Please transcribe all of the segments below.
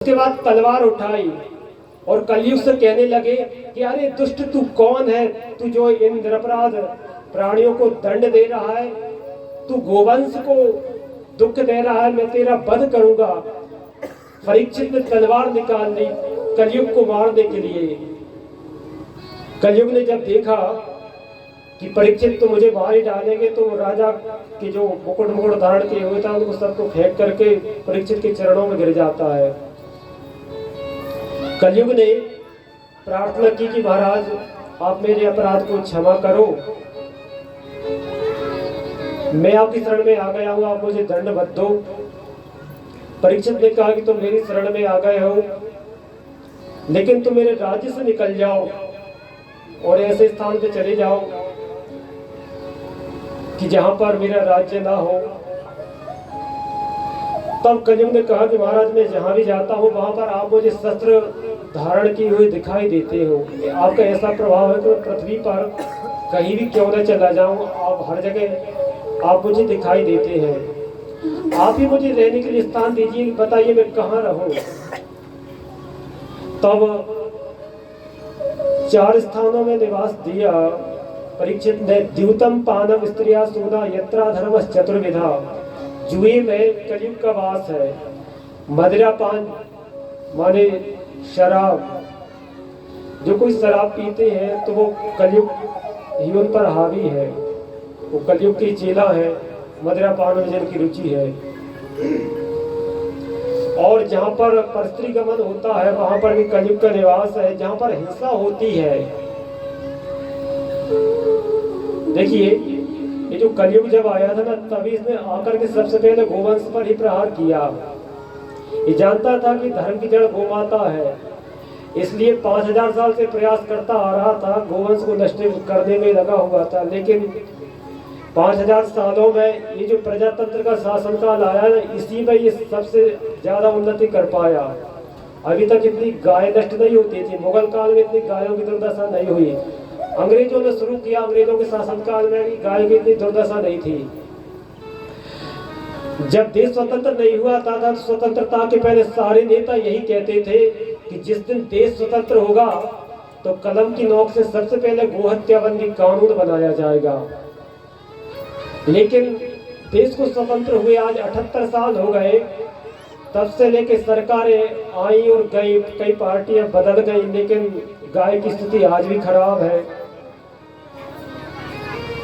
उसके बाद तलवार उठाई और कलयुग से कहने लगे कि अरे दुष्ट तू कौन है, तू जो इन निरपराध प्राणियों को दंड दे रहा है, तू गोवंश को दुख दे रहा है, मैं तेरा वध करूंगा। परीक्षित ने तलवार निकाल ली कलयुग को मारने के लिए। कलयुग ने जब देखा कि परीक्षित तो मुझे मार ही डालेंगे, तो राजा के जो मुकुट धारण किए हुए था उनको सबको फेंक करके परीक्षित के चरणों में गिर जाता है। कलयुग ने प्रार्थना की कि महाराज आप मेरे अपराध को क्षमा करो, मैं आपकी शरण में आ गया हूं, आप मुझे दंड मत दो। परीक्षित ने कहा कि तुम मेरी शरण में आ गए हो, लेकिन तुम मेरे राज्य से निकल जाओ और ऐसे स्थान पे चले जाओ कि जहां पर मेरा राज्य ना हो। तब कलयुग ने कहा कि महाराज मैं जहां भी जाता हूं वहां पर आप मुझे शस्त्र धारण किए हुए दिखाई देते हो, आपका ऐसा प्रभाव है कि पृथ्वी पर कहीं भी क्यों न चला जाऊं, आप हर जगह आप मुझे दिखाई देते हैं। आप ही मुझे रहने के लिए स्थान दीजिए, बताइए मैं कहाँ रहूं। तब 4 स्थानों में निवास दिया परीक्षित ने। द्यूतम पानम स्त्रिया सोना यत्रा धर्म चतुर्विधा, जुए में कलयुग का वास है। मदिरा पान माने शराब, जो कोई शराब पीते हैं तो वो कलयुग ही उन पर हावी है, वो कलयुग की चेला है। मदिरा पान में जिनकी रुचि है, और जहाँ पर परस्त्री गमन होता है वहां पर भी कलयुग का निवास है। जहाँ पर हिंसा होती है, देखिए ये जो कलयुग जब आया था ना, तभी इसने आकर के सबसे पहले गोवंश पर ही प्रहार किया। ये जानता था कि धर्म की जड़ गोमाता है, इसलिए 5000 साल से प्रयास करता आ रहा था, गोवंश को नष्ट करने में लगा हुआ था। लेकिन 5000 सालों में ये जो प्रजातंत्र का शासनकाल आया ना, इसी में ये सबसे ज्यादा उन्नति कर पाया। अभी तक इतनी गाय नष्ट नहीं होती थी, मुगल काल में इतनी गायों की दुर्दशा नहीं हुई। अंग्रेजों ने शुरू किया, अंग्रेजों के शासनकाल में गाय की इतनी दुर्दशा नहीं थी। जब देश स्वतंत्र नहीं हुआ था तो स्वतंत्रता के पहले सारे नेता यही कहते थे कि जिस दिन देश स्वतंत्र होगा तो कलम की नोक से सबसे पहले गोहत्या बंदी कानून बनाया जाएगा। लेकिन देश को स्वतंत्र हुए आज 78 साल हो गए, तब से लेके सरकारें आई और गई, कई पार्टियां बदल गई, लेकिन गाय की स्थिति आज भी खराब है।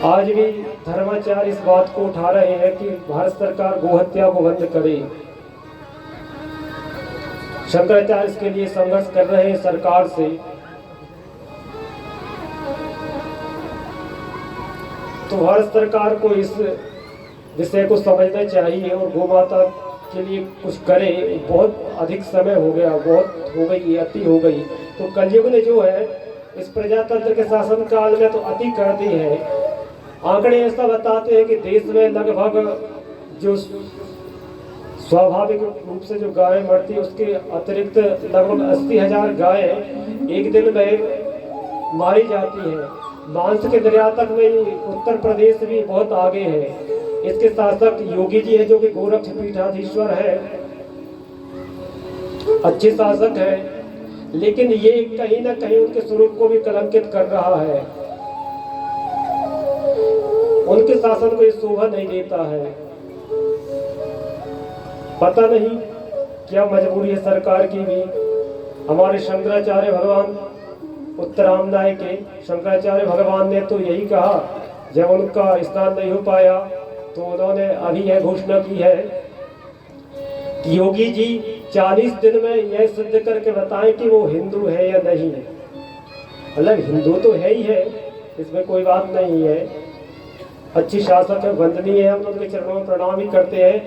आज भी धर्माचार्य इस बात को उठा रहे हैं कि भारत सरकार गोहत्या को बंद करे। शंकराचार्य इसके लिए संघर्ष कर रहे हैं सरकार से। तो भारत सरकार को इस विषय को समझना चाहिए और गोमाता के लिए कुछ करे। बहुत अधिक समय हो गया, बहुत हो गई, अति हो गई। तो कलयुग ने जो है इस प्रजातंत्र के शासन काल में तो अति कर दी है। आंकड़े ऐसा बताते हैं कि देश में लगभग जो स्वाभाविक रूप से जो गाय मरती है उसके अतिरिक्त लगभग 80,000 गाय एक दिन में मारी जाती है। मांस के निर्यातक में उत्तर प्रदेश भी बहुत आगे है। इसके शासक योगी जी है, जो कि गोरक्ष पीठाधीश्वर है, अच्छे शासक है, लेकिन ये कहीं ना कहीं उनके स्वरूप को भी कलंकित कर रहा है। उनके शासन को ये शोभा नहीं देता है। पता नहीं क्या मजबूरी है सरकार की भी। हमारे शंकराचार्य भगवान उत्तरामदाय के शंकराचार्य भगवान ने तो यही कहा, जब उनका स्नान नहीं हो पाया तो उन्होंने अभी यह घोषणा की है कि योगी जी 40 दिन में यह सिद्ध करके बताएं कि वो हिंदू है या नहीं। मतलब हिंदू तो है ही है, इसमें कोई बात नहीं है, अच्छी शासक है, वंदनीय है, हम उनके चरणों में प्रणाम ही करते हैं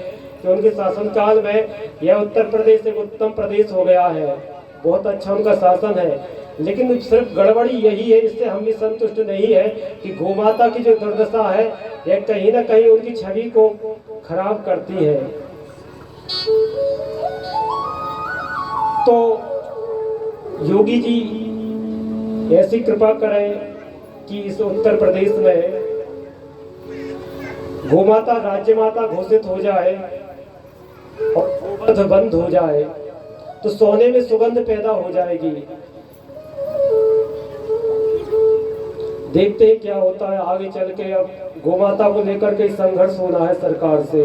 कि उनके शासनकाल में यह उत्तर प्रदेश एक उत्तम प्रदेश हो गया है। बहुत अच्छा उनका शासन है। लेकिन सिर्फ गड़बड़ी यही है, इससे हम भी संतुष्ट नहीं है कि गोमाता की जो दुर्दशा है यह कहीं ना कहीं उनकी छवि को खराब करती है। तो योगी जी ऐसी कृपा करें कि इस उत्तर प्रदेश में गोमाता राज्य माता घोषित हो जाए और गोवध बंद हो जाए। तो सोने में सुगंध पैदा हो जाएगी। देखते हैं क्या होता है आगे चल के। अब गोमाता को लेकर के संघर्ष होना है सरकार से।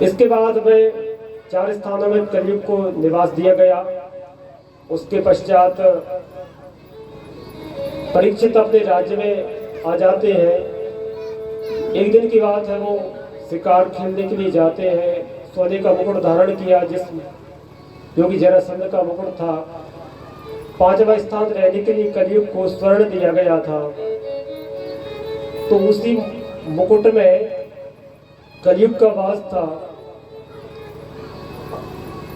इसके बाद में 4 स्थानों में कलयुग को निवास दिया गया। उसके पश्चात परीक्षित अपने राज्य में आ जाते हैं। एक दिन की बात है, वो शिकार खेलने के लिए जाते हैं। सोने का मुकुट धारण किया, जिस जो कि जरासंध का मुकुट था। 5वां स्थान रहने के लिए कलयुग को स्वर्ण दिया गया था। तो उसी मुकुट में कलयुग का वास था।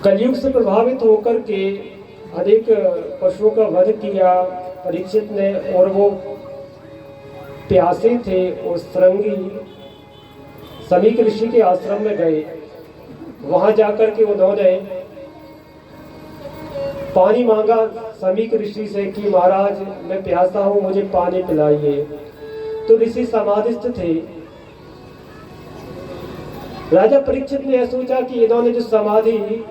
कलयुग से प्रभावित होकर के अनेक पशुओं का वध किया परीक्षित ने, और वो प्यासे थे और श्रृंगी समीक ऋषि के आश्रम में गए। वहां जाकर के उन्होंने पानी मांगा समीक ऋषि से कि महाराज मैं प्यासा हूं, मुझे पानी पिलाइए। तो ऋषि समाधिस्थ थे। राजा परीक्षित ने यह सोचा कि इन्होंने जो समाधि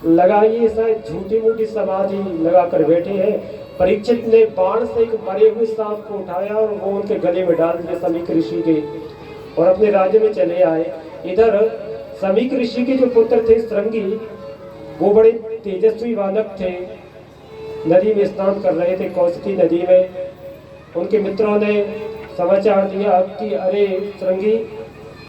लगाई है शायद झूठी मूठी समाधि लगा कर बैठे हैं। परीक्षित ने बाण से एक मरे हुए सांप को उठाया और वो उनके गले में डाल दिया समीक ऋषि के, और अपने राज्य में चले आए। इधर समीक ऋषि के जो पुत्र थे श्रृंगी, वो बड़े तेजस्वी बालक थे। नदी में स्नान कर रहे थे, कौशिकी नदी में। उनके मित्रों ने समाचार दिया कि अरे श्रृंगी,